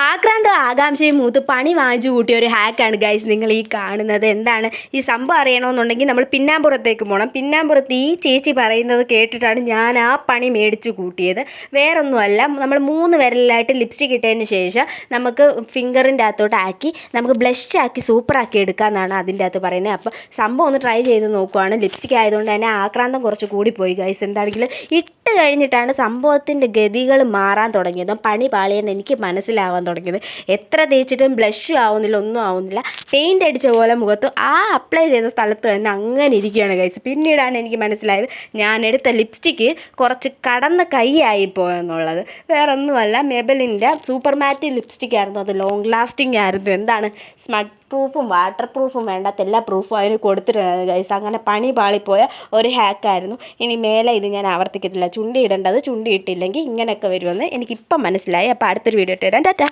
ആക്രാന്തം ആകാംക്ഷയും മൂത്ത് പണി വാങ്ങിച്ചു കൂട്ടിയ ഒരു ഹാക്കാണ് ഗൈസ് നിങ്ങൾ ഈ കാണുന്നത്. എന്താണ് ഈ സംഭവം അറിയണമെന്നുണ്ടെങ്കിൽ നമ്മൾ പിന്നാമ്പുറത്തേക്ക് പോകണം. പിന്നാമ്പുറത്ത് ഈ ചേച്ചി പറയുന്നത് കേട്ടിട്ടാണ് ഞാൻ ആ പണി മേടിച്ച് കൂട്ടിയത്. വേറൊന്നുമല്ല, നമ്മൾ 3 വിരലിലായിട്ട് ലിപ്സ്റ്റിക് ഇട്ടതിന് ശേഷം നമുക്ക് ഫിംഗറിൻ്റെ അകത്തോട്ട് ആക്കി നമുക്ക് ബ്ലഷ് ആക്കി സൂപ്പറാക്കി എടുക്കാമെന്നാണ് അതിൻ്റെ അകത്ത് പറയുന്നത്. അപ്പോൾ സംഭവം ഒന്ന് ട്രൈ ചെയ്ത് നോക്കുവാണ്. ലിപ്സ്റ്റിക് ആയതുകൊണ്ട് തന്നെ ആക്രാന്തം കുറച്ച് കൂടിപ്പോയി ഗൈസ്. എന്താണെങ്കിലും ഇട്ട് കഴിഞ്ഞിട്ടാണ് സംഭവത്തിൻ്റെ ഗതികൾ മാറാൻ തുടങ്ങിയത്. പണി പാളിയെന്ന് എനിക്ക് മനസ്സിലാവാൻ തുടങ്ങിയത്. എത്ര തേച്ചിട്ടും ബ്ലഷ് ആവുന്നില്ല, ഒന്നും ആവുന്നില്ല. പെയിൻ്റ് അടിച്ച പോലെ മുഖത്ത് ആ അപ്ലൈ ചെയ്ത സ്ഥലത്ത് തന്നെ അങ്ങനെ ഇരിക്കുകയാണ് ഗൈസ്. പിന്നീടാണ് എനിക്ക് മനസ്സിലായത് ഞാൻ എടുത്ത ലിപ്സ്റ്റിക്ക് കുറച്ച് കടന്ന കൈയായി പോയെന്നുള്ളത്. വേറൊന്നുമല്ല, മെബലിൻ്റെ സൂപ്പർ മാറ്റ് ലിപ്സ്റ്റിക് ആയിരുന്നു. അത് ലോങ് ലാസ്റ്റിംഗ് ആയിരുന്നു. എന്താണ് സ്മഡ് പ്രൂഫും വാട്ടർ പ്രൂഫും വേണ്ടാത്ത എല്ലാ പ്രൂഫും അതിന് കൊടുത്തിട്ടുണ്ട് ഗൈസ്. അങ്ങനെ പണി പാളിപ്പോയ ഒരു ഹാക്കായിരുന്നു. ഇനി മേലെ ഇത് ഞാൻ ആവർത്തിക്കത്തില്ല. ചുണ്ടി ഇടേണ്ടത് ചുണ്ടി ഇട്ടില്ലെങ്കിൽ ഇങ്ങനെയൊക്കെ വരുമെന്ന് എനിക്കിപ്പം മനസ്സിലായി. അപ്പോൾ അടുത്തൊരു വീഡിയോ ഇട്ട് തരാം. ടാറ്റാ.